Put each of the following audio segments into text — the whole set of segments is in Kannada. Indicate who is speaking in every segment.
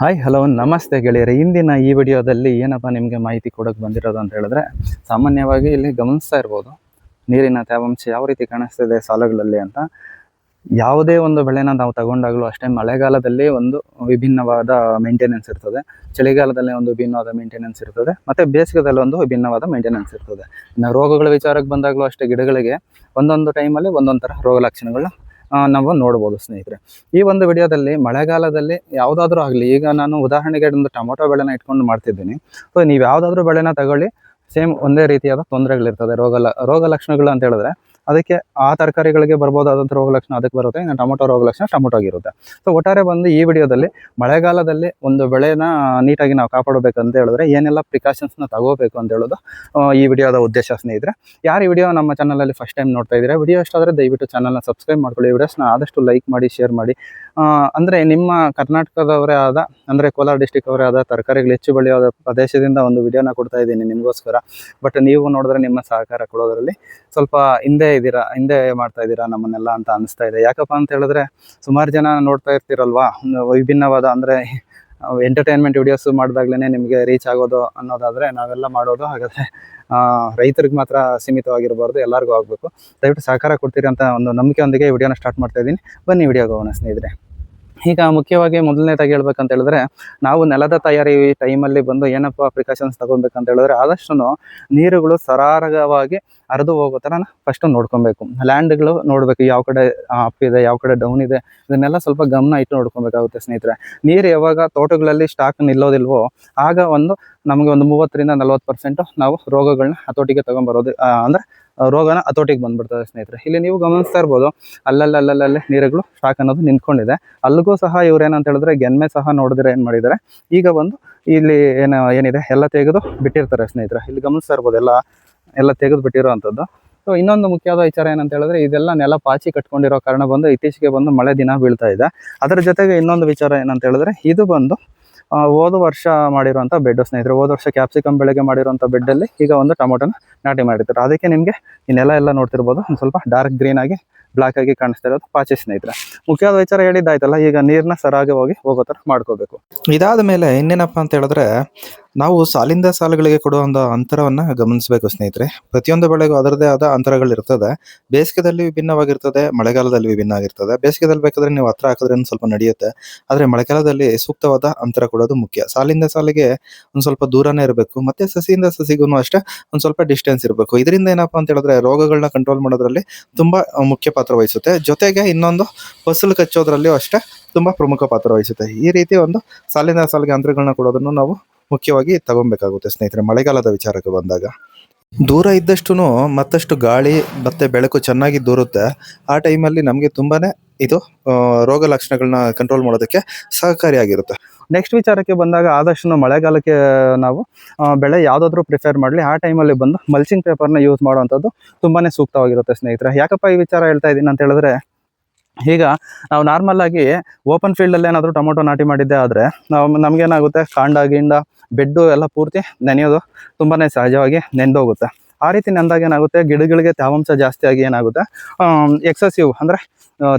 Speaker 1: ಹಾಯ್ ಹಲೋ ನಮಸ್ತೆ ಗೆಳೆಯರೆ. ಇಂದಿನ ಈ ವಿಡಿಯೋದಲ್ಲಿ ಏನಪ್ಪ ನಿಮಗೆ ಮಾಹಿತಿ ಕೊಡೋಕೆ ಬಂದಿರೋದು ಅಂತ ಹೇಳಿದ್ರೆ, ಸಾಮಾನ್ಯವಾಗಿ ಇಲ್ಲಿ ಗಮನಿಸ್ತಾ ಇರ್ಬೋದು ನೀರಿನ ತೇವಾಂಶ ಯಾವ ರೀತಿ ಕಾಣಿಸ್ತಿದೆ ಸಾಲುಗಳಲ್ಲಿ ಅಂತ. ಯಾವುದೇ ಒಂದು ಬೆಳೆನ ನಾವು ತಗೊಂಡಾಗಲೂ ಅಷ್ಟೇ ಮಳೆಗಾಲದಲ್ಲಿ ಒಂದು ವಿಭಿನ್ನವಾದ ಮೇಂಟೆನೆನ್ಸ್ ಇರ್ತದೆ, ಚಳಿಗಾಲದಲ್ಲಿ ಒಂದು ವಿಭಿನ್ನವಾದ ಮೇಂಟೆನೆನ್ಸ್ ಇರ್ತದೆ, ಮತ್ತು ಬೇಸಿಗೆದಲ್ಲಿ ಒಂದು ವಿಭಿನ್ನವಾದ ಮೇಂಟೆನೆನ್ಸ್ ಇರ್ತದೆ. ಇನ್ನು ರೋಗಗಳ ವಿಚಾರಕ್ಕೆ ಬಂದಾಗಲೂ ಅಷ್ಟೇ ಗಿಡಗಳಿಗೆ ಒಂದೊಂದು ಟೈಮಲ್ಲಿ ಒಂದೊಂದು ಥರ ರೋಗ ಲಕ್ಷಣಗಳನ್ನ ನಾವು ನೋಡ್ಬೋದು ಸ್ನೇಹಿತರೆ. ಈ ಒಂದು ವಿಡಿಯೋದಲ್ಲಿ ಮಳೆಗಾಲದಲ್ಲಿ ಯಾವುದಾದ್ರೂ ಆಗಲಿ, ಈಗ ನಾನು ಉದಾಹರಣೆಗೆ ಒಂದು ಟೊಮೊಟೊ ಬೆಳೆನ ಇಟ್ಕೊಂಡು ಮಾಡ್ತಿದ್ದೀನಿ. ಸೊ ನೀವು ಯಾವುದಾದ್ರೂ ಬೆಳೆನ ತಗೊಳ್ಳಿ, ಸೇಮ್ ಒಂದೇ ರೀತಿಯಾದ ತೊಂದರೆಗಳಿರ್ತದೆ. ರೋಗ ಲಕ್ಷಣಗಳು ಅಂತ ಹೇಳಿದ್ರೆ ಅದಕ್ಕೆ ಆ ತರಕಾರಿಗಳಿಗೆ ಬರ್ಬೋದಾದಂಥ ರೋಗ ಲಕ್ಷಣ ಅದಕ್ಕೆ ಬರುತ್ತೆ, ಇನ್ನು ಟೊಮೊಟೊ ರೋಗ ಲಕ್ಷಣ ಟೊಮೊಟೊಗಿರುತ್ತೆ. ಸೊ ಒಟ್ಟಾರೆ ಬಂದು ಈ ವಿಡಿಯೋದಲ್ಲಿ ಮಳೆಗಾಲದಲ್ಲಿ ಒಂದು ಬೆಳೆನ ನೀಟಾಗಿ ನಾವು ಕಾಪಾಡಬೇಕಂತ ಹೇಳಿದ್ರೆ ಏನೆಲ್ಲ ಪ್ರಿಕಾಷನ್ಸ್ನ ತಗೋಬೇಕು ಅಂತ ಹೇಳೋದು ಈ ವಿಡಿಯೋದ ಉದ್ದೇಶ ಸ್ನೇಹಿತರೆ. ಯಾರು ಈ ವಿಡಿಯೋ ನಮ್ಮ ಚಾನಲಲ್ಲಿ ಫಸ್ಟ್ ಟೈಮ್ ನೋಡ್ತಾ ಇದ್ದೀರಾ, ವಿಡಿಯೋ ಇಷ್ಟ ಆದರೆ ದಯವಿಟ್ಟು ಚಾನಲ್ನ ಸಬ್ಸ್ಕ್ರೈಬ್ ಮಾಡ್ಕೊಳ್ಳಿ, ವಿಡಿಯೋಸ್ನ ಆದಷ್ಟು ಲೈಕ್ ಮಾಡಿ, ಶೇರ್ ಮಾಡಿ. ಅಂದರೆ ನಿಮ್ಮ ಕರ್ನಾಟಕದವರೇ ಆದ, ಅಂದರೆ ಕೋಲಾರ ಡಿಸ್ಟಿಕ್ ಅವರೇ ಆದ ತರಕಾರಿಗಳು ಹೆಚ್ಚು ಬೆಳೆಯೋದ ಪ್ರದೇಶದಿಂದ ಒಂದು ವಿಡಿಯೋನ ಕೊಡ್ತಾ ಇದ್ದೀನಿ ನಿಮಗೋಸ್ಕರ. ಬಟ್ ನೀವು ನೋಡಿದ್ರೆ ನಿಮ್ಮ ಸಹಕಾರ ಕೊಡೋದರಲ್ಲಿ ಸ್ವಲ್ಪ ಹಿಂದೆ ಮಾಡ್ತಾ ಇದ್ದೀರಾ ನಮ್ಮನ್ನೆಲ್ಲ ಅಂತ ಅನಿಸ್ತಾ ಇದೆ. ಯಾಕಪ್ಪ ಅಂತ ಹೇಳಿದ್ರೆ ಸುಮಾರು ಜನ ನೋಡ್ತಾ ಇರ್ತೀರಲ್ವಾ, ವಿಭಿನ್ನವಾದ ಅಂದರೆ ಎಂಟರ್ಟೈನ್ಮೆಂಟ್ ವಿಡಿಯೋಸ್ ಮಾಡಿದಾಗ್ಲೇ ನಿಮಗೆ ರೀಚ್ ಆಗೋದು ಅನ್ನೋದಾದರೆ ನಾವೆಲ್ಲ ಮಾಡೋದು ಹಾಗಾದರೆ ರೈತರಿಗೆ ಮಾತ್ರ ಸೀಮಿತವಾಗಿರಬಾರ್ದು, ಎಲ್ಲರಿಗೂ ಆಗಬೇಕು. ದಯವಿಟ್ಟು ಸಹಕಾರ ಕೊಡ್ತೀರಿ ಅಂತ ಒಂದು ನಂಬಿಕೆಯೊಂದಿಗೆ ಈ ವಿಡಿಯೋನ ಸ್ಟಾರ್ಟ್ ಮಾಡ್ತಾ ಇದ್ದೀನಿ. ಬನ್ನಿ ವಿಡಿಯೋಗೆ ಹೋಗೋಣ ಸ್ನೇಹಿತರೆ. ಈಗ ಮುಖ್ಯವಾಗಿ ಮೊದಲನೇದಾಗಿ ಹೇಳ್ಬೇಕಂತ ಹೇಳಿದ್ರೆ, ನಾವು ನೆಲದ ತಯಾರಿ ಟೈಮಲ್ಲಿ ಬಂದು ಏನಪ್ಪ ಪ್ರಿಕಾಷನ್ಸ್ ತಗೊಬೇಕಂತ ಹೇಳಿದ್ರೆ, ಆದಷ್ಟು ನೀರುಗಳು ಸರಾಗವಾಗಿ ಹರಿದು ಹೋಗೋ ಥರ ಫಸ್ಟು ನೋಡ್ಕೊಬೇಕು. ಲ್ಯಾಂಡ್ಗಳು ನೋಡಬೇಕು, ಯಾವ ಕಡೆ ಅಪ್ ಇದೆ, ಯಾವ ಕಡೆ ಡೌನ್ ಇದೆ, ಇದನ್ನೆಲ್ಲ ಸ್ವಲ್ಪ ಗಮನ ಇಟ್ಟು ನೋಡ್ಕೊಬೇಕಾಗುತ್ತೆ ಸ್ನೇಹಿತರೆ. ನೀರು ಯಾವಾಗ ತೋಟಗಳಲ್ಲಿ ಸ್ಟಾಕ್ ನಿಲ್ಲೋದಿಲ್ವೋ ಆಗ ನಮಗೆ ಒಂದು 30-40% ನಾವು ರೋಗಗಳನ್ನ ಹತೋಟಿಗೆ ತೊಗೊಂಬರೋದು, ಅಂದರೆ ರೋಗನ ಹತೋಟಿಗೆ ಬಂದ್ಬಿಡ್ತದೆ ಸ್ನೇಹಿತರೆ. ಇಲ್ಲಿ ನೀವು ಗಮನಿಸ್ತಾ ಇರ್ಬೋದು, ಅಲ್ಲಲ್ಲೇ ನೀರುಗಳು ಸ್ಟಾಕ್ ಅನ್ನೋದು ನಿಂತ್ಕೊಂಡಿದೆ. ಅಲ್ಲಿಗೂ ಸಹ ಇವ್ರು ಏನಂತ ಹೇಳಿದ್ರೆ ಗೆನ್ಮೆ ಸಹ ನೋಡಿದ್ರೆ ಏನು ಮಾಡಿದ್ದಾರೆ, ಈಗ ಇಲ್ಲಿ ಏನಿದೆ ಎಲ್ಲ ತೆಗೆದು ಬಿಟ್ಟಿರ್ತಾರೆ ಸ್ನೇಹಿತರೆ. ಇಲ್ಲಿ ಗಮನಿಸ್ತಾ ಇರ್ಬೋದು ಎಲ್ಲ ತೆಗೆದು ಬಿಟ್ಟಿರೋ ಅಂಥದ್ದು. ಸೊ ಇನ್ನೊಂದು ಮುಖ್ಯವಾದ ವಿಚಾರ ಏನಂತ ಹೇಳಿದ್ರೆ, ಇದೆಲ್ಲ ನೆಲ ಪಾಚಿ ಕಟ್ಕೊಂಡಿರೋ ಕಾರಣ ಇತ್ತೀಚೆಗೆ ಮಳೆ ದಿನ ಬೀಳ್ತಾ ಇದೆ. ಅದರ ಜೊತೆಗೆ ಇನ್ನೊಂದು ವಿಚಾರ ಏನಂತ ಹೇಳಿದ್ರೆ, ಇದು ಹೋದ ವರ್ಷ ಮಾಡಿರುವಂಥ ಬೆಡ್ ಸ್ನೇಹಿತರೆ. ಹೋದ ವರ್ಷ ಕ್ಯಾಪ್ಸಿಕಮ್ ಬೆಳೆಗೆ ಮಾಡಿರುವಂಥ ಬೆಡ್ಡಲ್ಲಿ ಈಗ ಒಂದು ಟೊಮೊಟೊನ ನಾಟಿ ಮಾಡಿರ್ತಾರೆ. ಅದಕ್ಕೆ ನಿಮಗೆ ಈ ನೆಲ ಎಲ್ಲ ನೋಡ್ತಿರ್ಬೋದು, ಒಂದು ಸ್ವಲ್ಪ ಡಾರ್ಕ್ ಗ್ರೀನ್ ಆಗಿ ಬ್ಲಾಕ್ ಆಗಿ ಕಾಣಿಸ್ತಾ ಇರೋದು ಪಾಚಿ ಸ್ನೇಹಿತರೆ. ಮುಖ್ಯವಾದ ವಿಚಾರ ಹೇಳಿದ್ದಾಯ್ತಲ್ಲ, ಈಗ ನೀರನ್ನ ಸರಾಗಿ ಹೋಗೋ ಥರ ಮಾಡ್ಕೋಬೇಕು. ಇದಾದ ಮೇಲೆ ಇನ್ನೇನಪ್ಪ ಅಂತ ಹೇಳಿದ್ರೆ, ನಾವು ಸಾಲಿಂದ ಸಾಲುಗಳಿಗೆ ಕೊಡುವ ಒಂದು ಅಂತರವನ್ನು ಗಮನಿಸಬೇಕು ಸ್ನೇಹಿತರೆ. ಪ್ರತಿಯೊಂದು ಬೆಳೆಗೂ ಅದರದೇ ಆದ ಅಂತರಗಳಿರ್ತದೆ. ಬೇಸಿಗೆದಲ್ಲಿ ವಿಭಿನ್ನವಾಗಿರ್ತದೆ, ಮಳೆಗಾಲದಲ್ಲಿ ವಿಭಿನ್ನ ಆಗಿರ್ತದೆ. ಬೇಸಿಗೆದಲ್ಲಿ ಬೇಕಾದ್ರೆ ನೀವು ಹತ್ರ ಹಾಕಿದ್ರೆ ಸ್ವಲ್ಪ ನಡೆಯುತ್ತೆ, ಆದರೆ ಮಳೆಗಾಲದಲ್ಲಿ ಸೂಕ್ತವಾದ ಅಂತರ ಕೊಡೋದು ಮುಖ್ಯ. ಸಾಲಿಂದ ಸಾಲಿಗೆ ಒಂದು ಸ್ವಲ್ಪ ದೂರನೇ ಇರಬೇಕು, ಮತ್ತೆ ಸಸಿಯಿಂದ ಸಸಿಗೂ ಅಷ್ಟೇ ಒಂದು ಸ್ವಲ್ಪ ಡಿಸ್ಟೆನ್ಸ್ ಇರಬೇಕು. ಇದರಿಂದ ಏನಪ್ಪಾ ಅಂತ ಹೇಳಿದ್ರೆ ರೋಗಗಳನ್ನ ಕಂಟ್ರೋಲ್ ಮಾಡೋದ್ರಲ್ಲಿ ತುಂಬಾ ಮುಖ್ಯ ಪಾತ್ರ ವಹಿಸುತ್ತೆ. ಜೊತೆಗೆ ಇನ್ನೊಂದು ಫಸಲು ಕಚ್ಚೋದ್ರಲ್ಲಿಯೂ ಅಷ್ಟೇ ತುಂಬಾ ಪ್ರಮುಖ ಪಾತ್ರ ವಹಿಸುತ್ತೆ. ಈ ರೀತಿ ಒಂದು ಸಾಲಿನ ಸಾಲಿಗೆ ಅಂತರಗಳನ್ನ ಕೊಡೋದನ್ನು ನಾವು ಮುಖ್ಯವಾಗಿ ತಗೊಬೇಕಾಗುತ್ತೆ ಸ್ನೇಹಿತರೆ. ಮಳೆಗಾಲದ ವಿಚಾರಕ್ಕೆ ಬಂದಾಗ ದೂರ ಇದ್ದಷ್ಟು ಮತ್ತಷ್ಟು ಗಾಳಿ ಮತ್ತೆ ಬೆಳಕು ಚೆನ್ನಾಗಿ ದೂರುತ್ತೆ. ಆ ಟೈಮಲ್ಲಿ ನಮಗೆ ತುಂಬಾನೇ ಇದು ರೋಗ ಲಕ್ಷಣಗಳನ್ನ ಕಂಟ್ರೋಲ್ ಮಾಡೋದಕ್ಕೆ ಸಹಕಾರಿಯಾಗಿರುತ್ತೆ. ನೆಕ್ಸ್ಟ್ ವಿಚಾರಕ್ಕೆ ಬಂದಾಗ, ಆದಷ್ಟು ಮಳೆಗಾಲಕ್ಕೆ ನಾವು ಬೆಳೆ ಯಾವುದಾದ್ರೂ ಪ್ರಿಫೇರ್ ಮಾಡಲಿ, ಆ ಟೈಮಲ್ಲಿ ಮಲ್ಚಿಂಗ್ ಪೇಪರ್ನ ಯೂಸ್ ಮಾಡುವಂಥದ್ದು ತುಂಬಾ ಸೂಕ್ತವಾಗಿರುತ್ತೆ ಸ್ನೇಹಿತರೆ. ಯಾಕಪ್ಪ ಈ ವಿಚಾರ ಹೇಳ್ತಾ ಇದ್ದೀನಿ ಅಂತ ಹೇಳಿದ್ರೆ, ಈಗ ನಾವು ನಾರ್ಮಲ್ ಆಗಿ ಓಪನ್ ಫೀಲ್ಡಲ್ಲಿ ಏನಾದರೂ ಟೊಮೊಟೊ ನಾಟಿ ಮಾಡಿದ್ದೆ ಆದರೆ ನಮಗೇನಾಗುತ್ತೆ, ಕಾಂಡ ಗಿಂಡ ಬೆಡ್ಡು ಎಲ್ಲ ಪೂರ್ತಿ ನೆನೆಯೋದು ತುಂಬಾ ಸಹಜವಾಗಿ ನೆಂದೋಗುತ್ತೆ. ಆ ರೀತಿ ನೆಂದಾಗ ಏನಾಗುತ್ತೆ, ಗಿಡಗಳಿಗೆ ತೇವಾಂಶ ಜಾಸ್ತಿ ಆಗಿ ಏನಾಗುತ್ತೆ, ಎಕ್ಸೆಸಿವ್ ಅಂದರೆ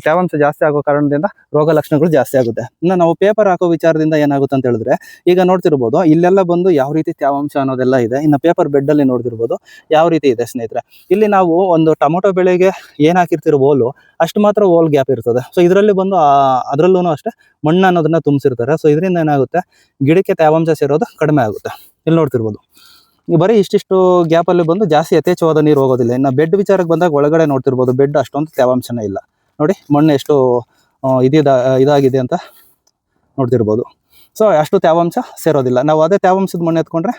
Speaker 1: ತೇವಾಂಶ ಜಾಸ್ತಿ ಆಗೋ ಕಾರಣದಿಂದ ರೋಗ ಲಕ್ಷಣಗಳು ಜಾಸ್ತಿ ಆಗುತ್ತೆ. ಇನ್ನು ನಾವು ಪೇಪರ್ ಹಾಕೋ ವಿಚಾರದಿಂದ ಏನಾಗುತ್ತೆ ಅಂತ ಹೇಳಿದ್ರೆ, ಈಗ ನೋಡ್ತಿರ್ಬೋದು ಇಲ್ಲೆಲ್ಲ ಯಾವ ರೀತಿ ತೇವಾಂಶ ಅನ್ನೋದೆಲ್ಲ ಇದೆ. ಇನ್ನು ಪೇಪರ್ ಬೆಡ್ಡಲ್ಲಿ ನೋಡ್ತಿರ್ಬೋದು ಯಾವ ರೀತಿ ಇದೆ ಸ್ನೇಹಿತರೆ. ಇಲ್ಲಿ ನಾವು ಒಂದು ಟೊಮೊಟೊ ಬೆಳೆಗೆ ಏನು ಹಾಕಿರ್ತಿರೋ ಓಲು ಅಷ್ಟು ಮಾತ್ರ ಓಲ್ ಗ್ಯಾಪ್ ಇರ್ತದೆ. ಸೊ ಇದರಲ್ಲಿ ಅದರಲ್ಲೂ ಅಷ್ಟೇ ಮಣ್ಣು ಅನ್ನೋದನ್ನ ತುಂಬಿಸಿರ್ತಾರೆ. ಸೊ ಇದರಿಂದ ಏನಾಗುತ್ತೆ, ಗಿಡಕ್ಕೆ ತೇವಾಂಶ ಸೇರೋದು ಕಡಿಮೆ ಆಗುತ್ತೆ. ಇಲ್ಲಿ ನೋಡ್ತಿರ್ಬೋದು ಬರೀ ಇಷ್ಟಿಷ್ಟು ಗ್ಯಾಪಲ್ಲಿ ಜಾಸ್ತಿ ಯಥೇಚ್ಛವಾದ ನೀರು ಹೋಗೋದಿಲ್ಲ. ಇನ್ನು ಬೆಡ್ ವಿಚಾರಕ್ಕೆ ಬಂದಾಗ ಒಳಗಡೆ ನೋಡ್ತಿರ್ಬೋದು, ಬೆಡ್ ಅಷ್ಟೊಂದು ತೇವಾಂಶನೇ ಇಲ್ಲ. ನೋಡಿ ಮಣ್ಣು ಎಷ್ಟು ಇದಾಗಿದೆ ಅಂತ ನೋಡ್ತಿರ್ಬೋದು. ಸೊ ಅಷ್ಟು ತೇವಾಂಶ ಸೇರೋದಿಲ್ಲ. ನಾವು ಅದೇ ತೇವಾಂಶದ ಮಣ್ಣು ಎತ್ಕೊಂಡ್ರೆ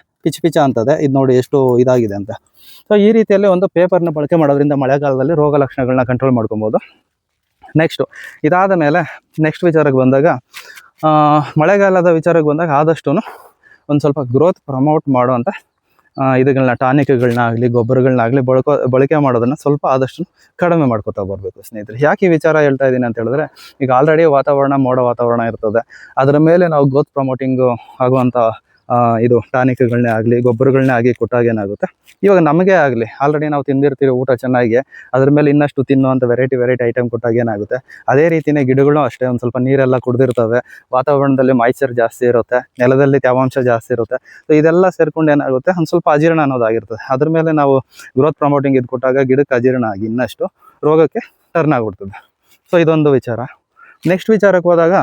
Speaker 1: ಪಿಚ ಅಂತದೆ. ಇದು ನೋಡಿ ಎಷ್ಟು ಇದಾಗಿದೆ ಅಂತ. ಸೊ ಈ ರೀತಿಯಲ್ಲಿ ಒಂದು ಪೇಪರ್ನ ಬಳಕೆ ಮಾಡೋದ್ರಿಂದ ಮಳೆಗಾಲದಲ್ಲಿ ರೋಗ ಲಕ್ಷಣಗಳನ್ನ ಕಂಟ್ರೋಲ್ ಮಾಡ್ಕೊಬೋದು. ಇದಾದ ಮೇಲೆ ನೆಕ್ಸ್ಟ್ ವಿಚಾರಕ್ಕೆ ಬಂದಾಗ, ಮಳೆಗಾಲದ ವಿಚಾರಕ್ಕೆ ಬಂದಾಗ ಆದಷ್ಟು ಒಂದು ಸ್ವಲ್ಪ ಗ್ರೋತ್ ಪ್ರಮೋಟ್ ಮಾಡುವಂಥ ಇದುಗಳನ್ನ, ಟಾನಿಕ್ಗಳನ್ನಾಗಲಿ ಗೊಬ್ಬರಗಳನ್ನಾಗಲಿ ಬಳಕೆ ಮಾಡೋದನ್ನು ಸ್ವಲ್ಪ ಆದಷ್ಟು ಕಡಿಮೆ ಮಾಡ್ಕೊತಾ ಬರಬೇಕು ಸ್ನೇಹಿತರೆ. ಯಾಕೆ ಈ ವಿಚಾರ ಹೇಳ್ತಾ ಇದ್ದೀನಿ ಅಂತ ಹೇಳಿದ್ರೆ, ಈಗ ಆಲ್ರೆಡಿ ಮೋಡ ವಾತಾವರಣ ಇರ್ತದೆ. ಅದರ ಮೇಲೆ ನಾವು ಗ್ರೋತ್ ಪ್ರಮೋಟಿಂಗು ಆಗುವಂಥ ಇದು ಟಾನಿಕ್ಗಳನ್ನೇ ಆಗಲಿ ಗೊಬ್ಬರಗಳನ್ನೇ ಆಗಿ ಕೊಟ್ಟಾಗ ಏನಾಗುತ್ತೆ, ಇವಾಗ ನಮಗೆ ಆಗಲಿ ಆಲ್ರೆಡಿ ನಾವು ತಿಂದಿರ್ತೀವಿ ಊಟ ಚೆನ್ನಾಗಿ, ಅದ್ರ ಮೇಲೆ ಇನ್ನಷ್ಟು ತಿನ್ನುವಂಥ ವೆರೈಟಿ ಐಟಮ್ ಕೊಟ್ಟಾಗ ಏನಾಗುತ್ತೆ, ಅದೇ ರೀತಿಯೇ ಗಿಡಗಳು ಅಷ್ಟೇ ಒಂದು ಸ್ವಲ್ಪ ನೀರೆಲ್ಲ ಕುಡಿದಿರ್ತವೆ, ವಾತಾವರಣದಲ್ಲಿ ಮಾಯ್ಚರ್ ಜಾಸ್ತಿ ಇರುತ್ತೆ, ನೆಲದಲ್ಲಿ ತೇವಾಂಶ ಜಾಸ್ತಿ ಇರುತ್ತೆ. ಸೊ ಇದೆಲ್ಲ ಸೇರ್ಕೊಂಡು ಏನಾಗುತ್ತೆ, ಒಂದು ಸ್ವಲ್ಪ ಅಜೀರ್ಣ ಅನ್ನೋದಾಗಿರ್ತದೆ. ಅದ್ರ ಮೇಲೆ ನಾವು ಗ್ರೋತ್ ಪ್ರಮೋಟಿಂಗ್ ಇದು ಕೊಟ್ಟಾಗ ಗಿಡಕ್ಕೆ ಅಜೀರ್ಣ ಆಗಿ ಇನ್ನಷ್ಟು ರೋಗಕ್ಕೆ ಟರ್ನ್ ಆಗಿಬಿಡ್ತದೆ. ಸೊ ಇದೊಂದು ವಿಚಾರ. ನೆಕ್ಸ್ಟ್ ವಿಚಾರಕ್ಕೆ ಹೋದಾಗ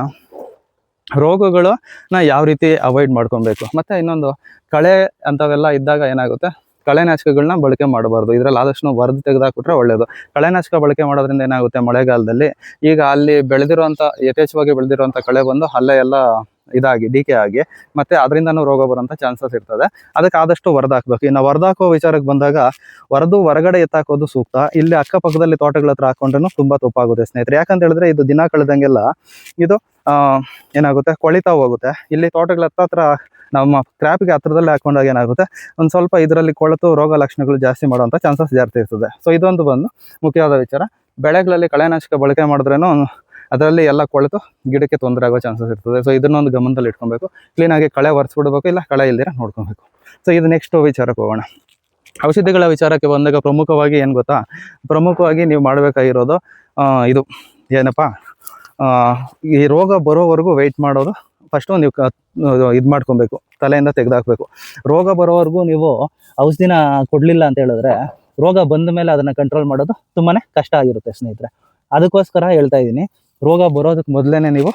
Speaker 1: ರೋಗಗಳನ್ನ ಯಾವ ರೀತಿ ಅವಾಯ್ಡ್ ಮಾಡ್ಕೊಬೇಕು, ಮತ್ತು ಇನ್ನೊಂದು ಕಳೆ ಅಂಥವೆಲ್ಲ ಇದ್ದಾಗ ಏನಾಗುತ್ತೆ, ಕಳೆನಾಶಕಗಳನ್ನ ಬಳಕೆ ಮಾಡಬಾರ್ದು. ಇದರಲ್ಲಿ ಆದಷ್ಟು ವರದಿ ತೆಗೆದಾಕ್ಬಿಟ್ರೆ ಒಳ್ಳೆಯದು. ಕಳೆನಾಶಕ ಬಳಕೆ ಮಾಡೋದ್ರಿಂದ ಏನಾಗುತ್ತೆ, ಮಳೆಗಾಲದಲ್ಲಿ ಈಗ ಅಲ್ಲಿ ಬೆಳೆದಿರುವಂಥ ಯಥೇಚ್ಛವಾಗಿ ಬೆಳೆದಿರುವಂಥ ಕಳೆ ಬಂದು ಅಲ್ಲೇ ಎಲ್ಲ ಇದಾಗಿ ಡಿಕೆ ಆಗಿ ಮತ್ತೆ ಅದರಿಂದನೂ ರೋಗ ಬರೋಂಥ ಚಾನ್ಸಸ್ ಇರ್ತದೆ. ಅದಕ್ಕೆ ಆದಷ್ಟು ವರದಾಕ್ಬೇಕು. ಇನ್ನು ವರದಾಕೋ ವಿಚಾರಕ್ಕೆ ಬಂದಾಗ ಹೊರಗಡೆ ಎತ್ತಾಕೋದು ಸೂಕ್ತ. ಇಲ್ಲಿ ಅಕ್ಕಪಕ್ಕದಲ್ಲಿ ತೋಟಗಳ ಹತ್ರ ಹಾಕೊಂಡ್ರೂ ತುಂಬ ತಪ್ಪಾಗುತ್ತೆ ಸ್ನೇಹಿತರೆ. ಯಾಕಂತ ಹೇಳಿದ್ರೆ ಇದು ದಿನ ಕಳೆದಂಗೆಲ್ಲ ಇದು ಏನಾಗುತ್ತೆ, ಕೊಳಿತಾ ಹೋಗುತ್ತೆ. ಇಲ್ಲಿ ತೋಟಗಳ ಹತ್ರ ನಮ್ಮ ಕ್ರಾಪ್ಗೆ ಹತ್ರದಲ್ಲೇ ಹಾಕೊಂಡಾಗ ಏನಾಗುತ್ತೆ, ಒಂದು ಸ್ವಲ್ಪ ಇದರಲ್ಲಿ ಕೊಳೆತು ರೋಗ ಲಕ್ಷಣಗಳು ಜಾಸ್ತಿ ಮಾಡುವಂಥ ಚಾನ್ಸಸ್ ಜಾಸ್ತಿ ಇರ್ತದೆ. ಸೊ ಇದೊಂದು ಬಂದು ಮುಖ್ಯವಾದ ವಿಚಾರ. ಬೆಳೆಗಳಲ್ಲಿ ಕಳೆನಾಶಕ ಬಳಕೆ ಮಾಡಿದ್ರೇನು ಅದರಲ್ಲಿ ಎಲ್ಲ ಕೊಳೆತು ಗಿಡಕ್ಕೆ ತೊಂದರೆ ಆಗೋ ಚಾನ್ಸಸ್ ಇರ್ತದೆ. ಸೊ ಇದನ್ನೊಂದು ಗಮನದಲ್ಲಿ ಇಟ್ಕೊಬೇಕು. ಕ್ಲೀನಾಗಿ ಕಳೆ ಒರೆಸ್ಬಿಡ್ಬೇಕು, ಇಲ್ಲ ಕಳೆ ಇಲ್ದಿರ ನೋಡ್ಕೊಬೇಕು. ಸೊ ಇದು ನೆಕ್ಸ್ಟ್ ವಿಚಾರಕ್ಕೆ ಹೋಗೋಣ. ಔಷಧಿಗಳ ವಿಚಾರಕ್ಕೆ ಬಂದಾಗ ಪ್ರಮುಖವಾಗಿ ಏನು ಗೊತ್ತಾ, ಪ್ರಮುಖವಾಗಿ ನೀವು ಮಾಡಬೇಕಾಗಿರೋದು ಇದು ಏನಪ್ಪ, ಈ ರೋಗ ಬರೋವರೆಗೂ ವೆಯ್ಟ್ ಮಾಡೋದು ಫಸ್ಟು ನೀವು ಇದು ಮಾಡ್ಕೊಬೇಕು, ತಲೆಯಿಂದ ತೆಗೆದಾಕಬೇಕು. ರೋಗ ಬರೋವರೆಗೂ ನೀವು ಔಷಧಿನ ಕೊಡಲಿಲ್ಲ ಅಂತ ಹೇಳಿದ್ರೆ ರೋಗ ಬಂದ ಮೇಲೆ ಅದನ್ನು ಕಂಟ್ರೋಲ್ ಮಾಡೋದು ತುಂಬಾ ಕಷ್ಟ ಆಗಿರುತ್ತೆ ಸ್ನೇಹಿತರೆ. ಅದಕ್ಕೋಸ್ಕರ ಹೇಳ್ತಾ ಇದ್ದೀನಿ, ರೋಗ ಬರೋದಕ್ಕೆ ಮೊದಲೇ ನೀವು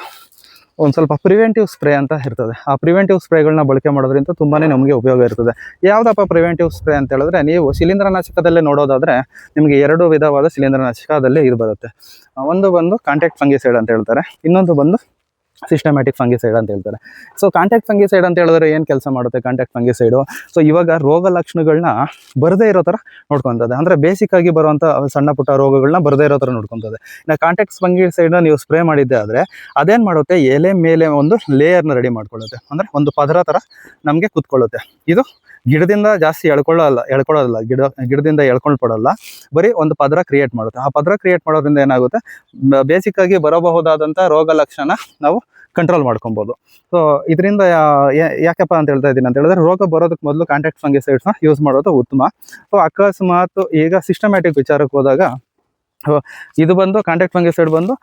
Speaker 1: ಒಂದು ಸ್ವಲ್ಪ ಪ್ರಿವೆಂಟಿವ್ ಸ್ಪ್ರೇ ಅಂತ ಇರ್ತದೆ. ಆ ಪ್ರಿವೆಂಟಿವ್ ಸ್ಪ್ರೇಗಳನ್ನ ಬಳಕೆ ಮಾಡೋದ್ರಿಂದ ತುಂಬಾ ನಮಗೆ ಉಪಯೋಗ ಇರ್ತದೆ. ಯಾವುದಪ್ಪ ಪ್ರಿವೆಂಟಿವ್ ಸ್ಪ್ರೇ ಅಂತ ಹೇಳಿದ್ರೆ, ನೀವು ಶಿಲೀಂಧ್ರನಾಶಕದಲ್ಲೇ ನೋಡೋದಾದರೆ ನಿಮಗೆ 2 ವಿಧವಾದ ಶಿಲೀಂಧ್ರನಾಶಕದಲ್ಲಿ ಇದು ಬರುತ್ತೆ. ಒಂದು ಬಂದು ಕಾಂಟ್ಯಾಕ್ಟ್ ಫಂಗಿಸೈಡ್ ಅಂತ ಹೇಳ್ತಾರೆ, ಇನ್ನೊಂದು ಬಂದು ಸಿಸ್ಟಮ್ಯಾಟಿಕ್ ಫಂಗಿಸೈಡ್ ಅಂತ ಹೇಳ್ತಾರೆ. ಸೊ ಕಾಂಟ್ಯಾಕ್ಟ್ ಫಂಗಿಸೈಡ್ ಅಂತ ಹೇಳಿದ್ರೆ ಏನು ಕೆಲಸ ಮಾಡುತ್ತೆ ಕಾಂಟ್ಯಾಕ್ಟ್ ಫಂಗಿಸೈಡು? ಸೊ ಇವಾಗ ರೋಗ ಲಕ್ಷಣಗಳನ್ನ ಬರದೇ ಇರೋ ಥರ ನೋಡ್ಕೊತದೆ. ಅಂದರೆ ಬೇಸಿಕ್ಕಾಗಿ ಬರುವಂಥ ಸಣ್ಣ ಪುಟ್ಟ ರೋಗಗಳನ್ನ ಬರದೇ ಇರೋ ಥರ ನೋಡ್ಕೊತದೆ. ಇನ್ನು ಕಾಂಟ್ಯಾಕ್ಟ್ ಫಂಗಿಸೈಡ್ನ ನೀವು ಸ್ಪ್ರೇ ಮಾಡಿದ್ದೆ ಆದರೆ ಅದೇನು ಮಾಡುತ್ತೆ, ಎಲೆ ಮೇಲೆ ಒಂದು ಲೇಯರ್ನ ರೆಡಿ ಮಾಡ್ಕೊಳ್ಳುತ್ತೆ. ಅಂದರೆ ಒಂದು ಪದರ ಥರ ನಮಗೆ ಕೂತ್ಕೊಳ್ಳುತ್ತೆ. ಇದು ಗಿಡದಿಂದ ಜಾಸ್ತಿ ಎಳ್ಕೊಳ್ಳೋದಿಲ್ಲ, ಗಿಡದಿಂದ ಎಳ್ಕೊಳ್ಪಡಲ್ಲ, ಬರೀ ಒಂದು ಪದರ ಕ್ರಿಯೇಟ್ ಮಾಡುತ್ತೆ. ಆ ಪದರ ಕ್ರಿಯೇಟ್ ಮಾಡೋದ್ರಿಂದ ಏನಾಗುತ್ತೆ, ಬೇಸಿಕ್ಕಾಗಿ ಬರಬಹುದಾದಂಥ ರೋಗ ಲಕ್ಷಣ ನಾವು ಕಂಟ್ರೋಲ್ ಮಾಡ್ಕೊಬೋದು. ಸೊ ಇದರಿಂದ ಯಾಕಪ್ಪ ಅಂತ ಹೇಳ್ತಾ ಇದ್ದೀನಿ ಅಂತ ಹೇಳಿದ್ರೆ, ರೋಗ ಬರೋದಕ್ಕೆ ಮೊದಲು ಕಾಂಟ್ಯಾಕ್ಟ್ ಫಂಗಿಸೈಡ್ಸ್ನ ಯೂಸ್ ಮಾಡೋದು ಉತ್ತಮ. ಸೊ ಅಕಸ್ಮಾತ್ ಈಗ ಸಿಸ್ಟಮ್ಯಾಟಿಕ್ ವಿಚಾರಕ್ಕೆ ಹೋದಾಗ ಇದು ಬಂದು ಕಾಂಟ್ಯಾಕ್ಟ್ ಫಂಗಿಸೈಡ್ ಬಂದು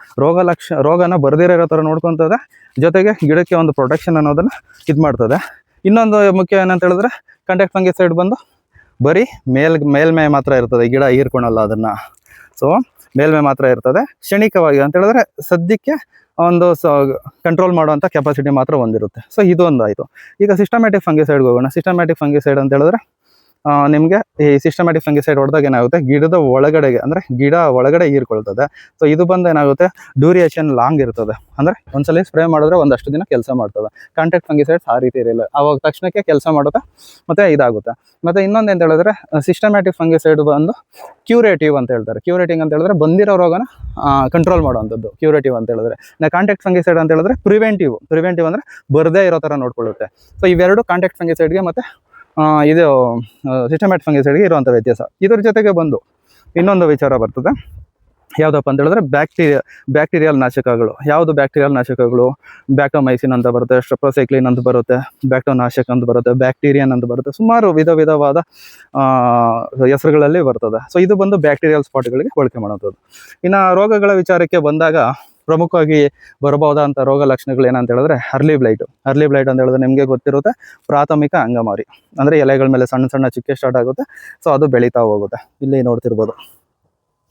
Speaker 1: ರೋಗನ ಬರದಿರೋ ಥರ ನೋಡ್ಕೊತದೆ, ಜೊತೆಗೆ ಗಿಡಕ್ಕೆ ಒಂದು ಪ್ರೊಟೆಕ್ಷನ್ ಅನ್ನೋದನ್ನು ಇದು ಮಾಡ್ತದೆ. ಇನ್ನೊಂದು ಮುಖ್ಯ ಏನಂತ ಹೇಳಿದ್ರೆ, ಕಾಂಟ್ಯಾಕ್ಟ್ ಫಂಗಿಸೈಡ್ ಬಂದು ಬರೀ ಮೇಲ್ಮೈ ಮಾತ್ರ ಇರ್ತದೆ, ಗಿಡ ಹೀರ್ಕೊಳಲ್ಲ ಅದನ್ನು. ಸೊ ಮೇಲ್ಮೈ ಮಾತ್ರ ಇರ್ತದೆ, ಕ್ಷಣಿಕವಾಗಿ ಅಂತ ಹೇಳಿದ್ರೆ ಸದ್ಯಕ್ಕೆ ಒಂದು ಕಂಟ್ರೋಲ್ ಮಾಡುವಂಥ ಕೆಪಾಸಿಟಿ ಮಾತ್ರ ಹೊಂದಿರುತ್ತೆ. ಸೊ ಇದು ಒಂದು ಆಯಿತು. ಈಗ ಸಿಸ್ಟಮ್ಯಾಟಿಕ್ ಫಂಗಿಸೈಡ್ಗೆ ಹೋಗೋಣ. ಸಿಸ್ಟಮ್ಯಾಟಿಕ್ ಫಂಗಿಸೈಡ್ ಅಂತ ಹೇಳಿದ್ರೆ ನಿಮಗೆ ಈ ಸಿಸ್ಟಮ್ಯಾಟಿಕ್ ಫಂಗಿಸೈಡ್ ಹೊಡೆದಾಗ ಏನಾಗುತ್ತೆ, ಗಿಡದ ಒಳಗಡೆಗೆ ಅಂದರೆ ಗಿಡ ಒಳಗಡೆ ಹೀರ್ಕೊಳ್ತದೆ. ಸೊ ಇದು ಬಂದು ಏನಾಗುತ್ತೆ, ಡ್ಯೂರಿಯೇಷನ್ ಲಾಂಗ್ ಇರ್ತದೆ. ಅಂದರೆ ಒಂದ್ಸಲ ಸ್ಪ್ರೇ ಮಾಡಿದ್ರೆ ಒಂದಷ್ಟು ದಿನ ಕೆಲಸ ಮಾಡ್ತವೆ. ಕಾಂಟ್ಯಾಕ್ಟ್ ಫಂಗಿಸೈಡ್ಸ್ ಆ ರೀತಿ ಇರಲಿಲ್ಲ, ಅವಾಗ ತಕ್ಷಣಕ್ಕೆ ಕೆಲಸ ಮಾಡುತ್ತೆ ಮತ್ತು ಇದಾಗುತ್ತೆ. ಮತ್ತು ಇನ್ನೊಂದು ಅಂತ ಹೇಳಿದ್ರೆ, ಸಿಸ್ಟಮ್ಯಾಟಿಕ್ ಫಂಗಿಸೈಡ್ ಬಂದು ಕ್ಯೂರೇಟಿವ್ ಅಂತ ಹೇಳ್ತಾರೆ. ಕ್ಯೂರೇಟಿಂಗ್ ಅಂತ ಹೇಳಿದ್ರೆ ಬಂದಿರೋ ರೋಗನ ಕಂಟ್ರೋಲ್ ಮಾಡುವಂಥದ್ದು ಕ್ಯೂರೇಟಿವ್ ಅಂತ ಹೇಳಿದ್ರೆ. ಕಾಂಟ್ಯಾಕ್ಟ್ ಫಂಗಿಸೈಡ್ ಅಂತ ಹೇಳಿದ್ರೆ ಪ್ರಿವೆಂಟಿವ್ ಅಂದರೆ ಬರದೇ ಇರೋ ಥರ ನೋಡ್ಕೊಳ್ಳುತ್ತೆ. ಸೊ ಇವೆರಡು ಕಾಂಟ್ಯಾಕ್ಟ್ ಫಂಗಿಸೈಡ್ಗೆ ಮತ್ತು ಇದು ಸಿಸ್ಟಮ್ಯಾಟಿಕ್ ಫಂಗಿಸೈಡ್ಗೆ ಇರುವಂಥ ವ್ಯತ್ಯಾಸ. ಇದ್ರ ಜೊತೆಗೆ ಬಂದು ಇನ್ನೊಂದು ವಿಚಾರ ಬರ್ತದೆ, ಯಾವುದಪ್ಪ ಅಂತ ಹೇಳಿದ್ರೆ ಬ್ಯಾಕ್ಟೀರಿಯಲ್ ನಾಶಕಗಳು. ಯಾವುದು ಬ್ಯಾಕ್ಟೀರಿಯಲ್ ನಾಶಕಗಳು? ಬ್ಯಾಕ್ಟೋಮೈಸಿನ್ ಅಂತ ಬರುತ್ತೆ, ಸ್ಟ್ರೆಪ್ಟೋಸೈಕ್ಲಿನ್ ಅಂತ ಬರುತ್ತೆ, ಬ್ಯಾಕ್ಟೋನಾಶಕ ಅಂತ ಬರುತ್ತೆ, ಬ್ಯಾಕ್ಟೀರಿಯನ್ ಅಂತ ಬರುತ್ತೆ, ಸುಮಾರು ವಿಧವಾದ ಹೆಸರುಗಳಲ್ಲಿ ಬರ್ತದೆ. ಸೊ ಇದು ಬಂದು ಬ್ಯಾಕ್ಟೀರಿಯಲ್ ಸ್ಪಾಟ್ಗಳಿಗೆ ಬಳಕೆ ಮಾಡುವಂಥದ್ದು. ಇನ್ನು ರೋಗಗಳ ವಿಚಾರಕ್ಕೆ ಬಂದಾಗ ಪ್ರಮುಖವಾಗಿ ಬರಬಹುದಾದಂಥ ರೋಗ ಲಕ್ಷಣಗಳು ಏನಂತ ಹೇಳಿದ್ರೆ, ಅರ್ಲಿ ಬ್ಲೈಟ್ ಅಂತ ಹೇಳಿದ್ರೆ ನಿಮಗೆ ಗೊತ್ತಿರುತ್ತೆ, ಪ್ರಾಥಮಿಕ ಅಂಗಮಾರಿ. ಅಂದರೆ ಎಲೆಗಳ ಮೇಲೆ ಸಣ್ಣ ಚುಕ್ಕೆ ಸ್ಟಾರ್ಟ್ ಆಗುತ್ತೆ, ಸೊ ಅದು ಬೆಳೀತಾ ಹೋಗುತ್ತೆ, ಇಲ್ಲಿ ನೋಡ್ತಿರ್ಬೋದು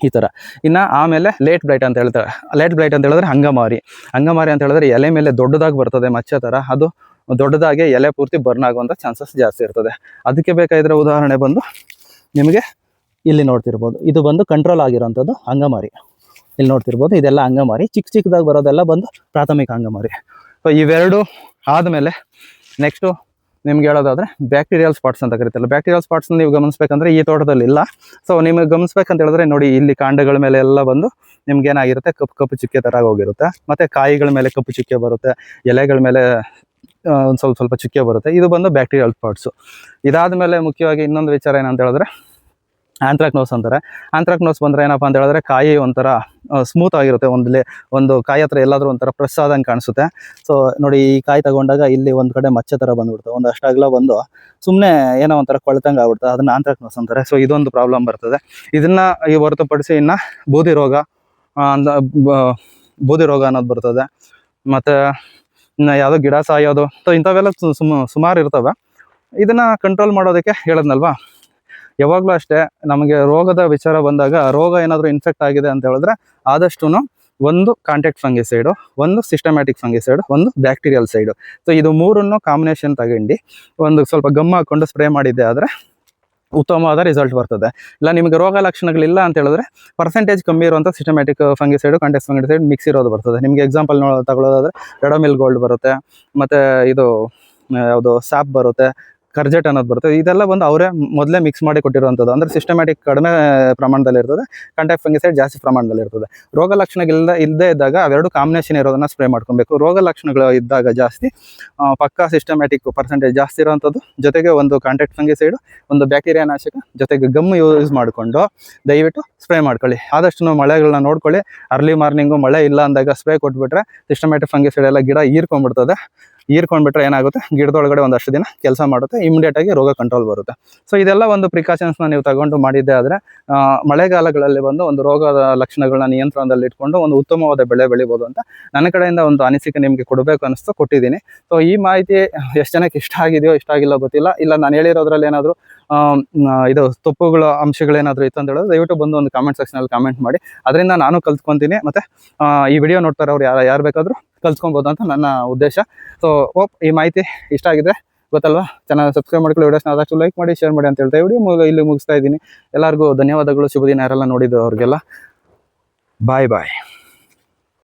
Speaker 1: ಈ ಥರ. ಇನ್ನು ಆಮೇಲೆ ಲೇಟ್ ಬ್ಲೈಟ್ ಅಂತ ಹೇಳ್ತಾರೆ. ಲೇಟ್ ಬ್ಲೈಟ್ ಅಂತ ಹೇಳಿದ್ರೆ ಅಂಗಮಾರಿ ಅಂತ ಹೇಳಿದ್ರೆ ಎಲೆ ಮೇಲೆ ದೊಡ್ಡದಾಗಿ ಬರ್ತದೆ, ಮಚ್ಚೆ ಥರ. ಅದು ದೊಡ್ಡದಾಗಿ ಎಲೆ ಪೂರ್ತಿ ಬರ್ನ್ ಆಗುವಂಥ ಚಾನ್ಸಸ್ ಜಾಸ್ತಿ ಇರ್ತದೆ. ಅದಕ್ಕೆ ಬೇಕಾಗಿರೋ ಉದಾಹರಣೆ ಬಂದು ನಿಮಗೆ ಇಲ್ಲಿ ನೋಡ್ತಿರ್ಬೋದು, ಇದು ಬಂದು ಕಂಟ್ರೋಲ್ ಆಗಿರೋಂಥದ್ದು ಅಂಗಮಾರಿ. ಇಲ್ಲಿ ನೋಡ್ತಿರ್ಬೋದು, ಇದೆಲ್ಲ ಅಂಗಮಾರಿ. ಚಿಕ್ಕದಾಗಿ ಬರೋದೆಲ್ಲ ಬಂದು ಪ್ರಾಥಮಿಕ ಅಂಗಮಾರಿ. ಸೊ ಇವೆರಡು ಆದಮೇಲೆ ನೆಕ್ಸ್ಟು ನಿಮ್ಗೆ ಹೇಳೋದಾದರೆ ಬ್ಯಾಕ್ಟೀರಿಯಲ್ ಸ್ಪಾಟ್ಸ್ ಅಂತ ಕರೀತಲ್ಲ. ಬ್ಯಾಕ್ಟೀರಿಯಲ್ ಸ್ಪಾಟ್ಸ್ನ ನೀವು ಗಮನಿಸ್ಬೇಕಂದ್ರೆ ಈ ತೋಟದಲ್ಲಿ ಇಲ್ಲ. ಸೊ ನಿಮಗೆ ಗಮನಿಸ್ಬೇಕಂತ ಹೇಳಿದ್ರೆ ನೋಡಿ, ಇಲ್ಲಿ ಕಾಂಡಗಳ ಮೇಲೆ ಎಲ್ಲ ಬಂದು ನಿಮ್ಗೆ ಏನಾಗಿರುತ್ತೆ, ಕಪ್ಪು ಚುಕ್ಕೆ ಥರ ಹೋಗಿರುತ್ತೆ. ಮತ್ತು ಕಾಯಿಗಳ ಮೇಲೆ ಕಪ್ಪು ಚುಕ್ಕೆ ಬರುತ್ತೆ, ಎಲೆಗಳ ಮೇಲೆ ಒಂದು ಸ್ವಲ್ಪ ಚುಕ್ಕೆ ಬರುತ್ತೆ. ಇದು ಬಂದು ಬ್ಯಾಕ್ಟೀರಿಯಲ್ ಸ್ಪಾಟ್ಸು. ಇದಾದ ಮೇಲೆ ಮುಖ್ಯವಾಗಿ ಇನ್ನೊಂದು ವಿಚಾರ ಏನಂತ ಹೇಳಿದ್ರೆ, ಆಂಥ್ರಾಕ್ನೋಸ್ ಅಂತಾರೆ. ಆಂಥ್ರಾಕ್ನೋಸ್ ಬಂದರೆ ಏನಪ್ಪ ಅಂತ ಹೇಳಿದ್ರೆ ಕಾಯಿ ಒಂಥರ ಸ್ಮೂತ್ ಆಗಿರುತ್ತೆ, ಒಂದು ಕಾಯಿ ಹತ್ರ ಎಲ್ಲಾದರೂ ಒಂಥರ ಪ್ರೆಸ್ ಆದಂಗೆ ಕಾಣಿಸುತ್ತೆ. ಸೊ ನೋಡಿ, ಈ ಕಾಯಿ ತಗೊಂಡಾಗ ಇಲ್ಲಿ ಒಂದು ಕಡೆ ಮಚ್ಚೆ ಥರ ಬಂದ್ಬಿಡುತ್ತೆ, ಒಂದು ಅಷ್ಟಾಗಲ ಬಂದು ಸುಮ್ಮನೆ ಏನೋ ಒಂಥರ ಕೊಳ್ತಂಗೆ ಆಗ್ಬಿಡುತ್ತೆ, ಅದನ್ನು ಆಂಥ್ರಾಕ್ನೋಸ್ ಅಂತಾರೆ. ಸೊ ಇದೊಂದು ಪ್ರಾಬ್ಲಮ್ ಬರ್ತದೆ. ಇದನ್ನು ಹೊರತುಪಡಿಸಿ ಇನ್ನು ಬೂದಿ ರೋಗ ಬೂದಿ ರೋಗ ಅನ್ನೋದು ಬರ್ತದೆ. ಮತ್ತು ಇನ್ನು ಯಾವುದೋ ಗಿಡ ಸಾಯೋದು, ಸೊ ಇಂಥವೆಲ್ಲ ಸುಮಾರು ಇರ್ತವೆ. ಇದನ್ನು ಕಂಟ್ರೋಲ್ ಮಾಡೋದಕ್ಕೆ ಹೇಳಿದ್ನಲ್ವಾ, ಯಾವಾಗಲೂ ಅಷ್ಟೇ ನಮಗೆ ರೋಗದ ವಿಚಾರ ಬಂದಾಗ, ರೋಗ ಏನಾದರೂ ಇನ್ಫೆಕ್ಟ್ ಆಗಿದೆ ಅಂತ ಹೇಳಿದ್ರೆ ಆದಷ್ಟು ಒಂದು ಕಾಂಟ್ಯಾಕ್ಟ್ ಫಂಗಿಸೈಡು, ಒಂದು ಸಿಸ್ಟಮ್ಯಾಟಿಕ್ ಫಂಗಿಸೈಡು, ಒಂದು ಬ್ಯಾಕ್ಟೀರಿಯಲ್ ಸೈಡು. ಸೊ ಇದು ಮೂರನ್ನು ಕಾಂಬಿನೇಷನ್ ತಗೊಂಡು ಒಂದು ಸ್ವಲ್ಪ ಗಮ್ ಹಾಕ್ಕೊಂಡು ಸ್ಪ್ರೇ ಮಾಡಿದ್ದೆ ಆದರೆ ಉತ್ತಮವಾದ ರಿಸಲ್ಟ್ ಬರ್ತದೆ. ಇಲ್ಲ ನಿಮಗೆ ರೋಗ ಲಕ್ಷಣಗಳಿಲ್ಲ ಅಂತ ಹೇಳಿದ್ರೆ ಪರ್ಸೆಂಟೇಜ್ ಕಮ್ಮಿ ಇರುವಂಥ systematic fungicide, contact fungicide mix ಇರೋದು ಬರ್ತದೆ. ನಿಮಗೆ ಎಕ್ಸಾಂಪಲ್ ತಗೊಳ್ಳೋದಾದರೆ ರೆಡಮಿಲ್ ಗೋಲ್ಡ್ ಬರುತ್ತೆ, ಮತ್ತು ಇದು ಯಾವುದು ಸ್ಯಾಪ್ ಬರುತ್ತೆ, ಕರ್ಜೆಟ್ ಅನ್ನೋದು ಬರುತ್ತೆ. ಇದೆಲ್ಲ ಬಂದು ಅವರೇ ಮೊದಲೇ ಮಿಕ್ಸ್ ಮಾಡಿ ಕೊಟ್ಟಿರುವಂಥದ್ದು. ಅಂದರೆ ಸಿಸ್ಟಮ್ಯಾಟಿಕ್ ಕಡಿಮೆ ಪ್ರಮಾಣದಲ್ಲಿ ಇರ್ತದೆ, ಕಾಂಟ್ಯಾಕ್ಟ್ ಫಂಗಿಸೈಡ್ ಜಾಸ್ತಿ ಪ್ರಮಾಣದಲ್ಲಿ ಇರ್ತದೆ. ರೋಗ ಲಕ್ಷಣಗಳಿಂದ ಇಲ್ಲದೇ ಇದ್ದಾಗ ಅವೆರಡು ಕಾಂಬಿನೇಷನ್ ಇರೋದನ್ನು ಸ್ಪ್ರೇ ಮಾಡ್ಕೊಬೇಕು. ರೋಗ ಲಕ್ಷಣಗಳು ಇದ್ದಾಗ ಜಾಸ್ತಿ ಪಕ್ಕಾ ಸಿಸ್ಟಮ್ಯಾಟಿಕ್ ಪರ್ಸೆಂಟೇಜ್ ಜಾಸ್ತಿ ಇರೋವಂಥದ್ದು, ಜೊತೆಗೆ ಒಂದು ಕಾಂಟ್ಯಾಕ್ಟ್ ಫಂಗಿಸೈಡು, ಒಂದು ಬ್ಯಾಕ್ಟೀರಿಯಾ ನಾಶಕ, ಜೊತೆಗೆ ಗಮ್ ಯೂಸ್ ಮಾಡಿಕೊಂಡು ದಯವಿಟ್ಟು ಸ್ಪ್ರೇ ಮಾಡ್ಕೊಳ್ಳಿ. ಆದಷ್ಟು ಮಳೆಗಳನ್ನ ನೋಡ್ಕೊಳ್ಳಿ. ಅರ್ಲಿ ಮಾರ್ನಿಂಗು ಮಳೆ ಇಲ್ಲ ಅಂದಾಗ ಸ್ಪ್ರೇ ಕೊಟ್ಬಿಟ್ರೆ ಸಿಸ್ಟಮ್ಯಾಟಿಕ್ ಫಂಗಿಸೈಡ್ ಎಲ್ಲ ಗಿಡ ಹೀರ್ಕೊಂಡ್ಬಿಟ್ರೆ ಏನಾಗುತ್ತೆ, ಗಿಡದೊಳಗಡೆ ಒಂದಷ್ಟು ದಿನ ಕೆಲಸ ಮಾಡುತ್ತೆ, ಇಮಿಡಿಯೇಟಾಗಿ ರೋಗ ಕಂಟ್ರೋಲ್ ಬರುತ್ತೆ. ಸೊ ಇದೆಲ್ಲ ಒಂದು ಪ್ರಿಕಾಷನ್ಸ್ನ ನೀವು ತಗೊಂಡು ಮಾಡಿದ್ದೆ ಆದರೆ ಮಳೆಗಾಲಗಳಲ್ಲಿ ಬಂದು ಒಂದು ರೋಗದ ಲಕ್ಷಣಗಳನ್ನ ನಿಯಂತ್ರಣದಲ್ಲಿ ಇಟ್ಕೊಂಡು ಒಂದು ಉತ್ತಮವಾದ ಬೆಳೆ ಬೆಳಿಬೋದು ಅಂತ ನನ್ನ ಕಡೆಯಿಂದ ಒಂದು ಅನಿಸಿಕೆ ನಿಮಗೆ ಕೊಡಬೇಕು ಅನಿಸ್ತು, ಕೊಟ್ಟಿದ್ದೀನಿ. ಸೊ ಈ ಮಾಹಿತಿ ಎಷ್ಟು ಜನಕ್ಕೆ ಇಷ್ಟ ಆಗಿದೆಯೋ ಇಷ್ಟ ಆಗಿಲ್ಲ ಗೊತ್ತಿಲ್ಲ, ಇಲ್ಲ ನಾನು ಹೇಳಿರೋದ್ರಲ್ಲಿ ಏನಾದರೂ ಇದು ತಪ್ಪುಗಳ ಅಂಶಗಳೇನಾದರೂ ಇತ್ತು ಅಂತ ಹೇಳಿದ್ರೆ ದಯವಿಟ್ಟು ಬಂದು ಒಂದು ಕಾಮೆಂಟ್ ಸೆಕ್ಷನಲ್ಲಿ ಕಾಮೆಂಟ್ ಮಾಡಿ. ಅದರಿಂದ ನಾನು ಕಲ್ತ್ಕೊತೀನಿ, ಮತ್ತು ಈ ವಿಡಿಯೋ ನೋಡ್ತಾರೆ ಅವ್ರು ಯಾರು ಬೇಕಾದರೂ ಕಲ್ತ್ಕೊಬೋದು ಅಂತ ನನ್ನ ಉದ್ದೇಶ. ಸೊ ಹೋಪ್ ಈ ಮಾಹಿತಿ ಇಷ್ಟ ಆಗಿದ್ರೆ ಗೊತ್ತಲ್ವಾ, ಚೆನ್ನಾಗಿ ಸಬ್ಸ್ಕ್ರೈಬ್ ಮಾಡ್ಕೊಳ್ಳಿ, ವಿಡಿಯೋಸ್ನ ಆದಷ್ಟು ಲೈಕ್ ಮಾಡಿ, ಶೇರ್ ಮಾಡಿ ಅಂತ ಹೇಳ್ತಾ ವಿಡಿಯೋ ಇಲ್ಲಿ ಮುಗಿಸ್ತಾ ಇದ್ದೀನಿ. ಎಲ್ಲರಿಗೂ ಧನ್ಯವಾದಗಳು, ಶುಭ ದಿನ ಯಾರೆಲ್ಲ ನೋಡಿದ್ದು ಅವ್ರಿಗೆಲ್ಲ. ಬಾಯ್.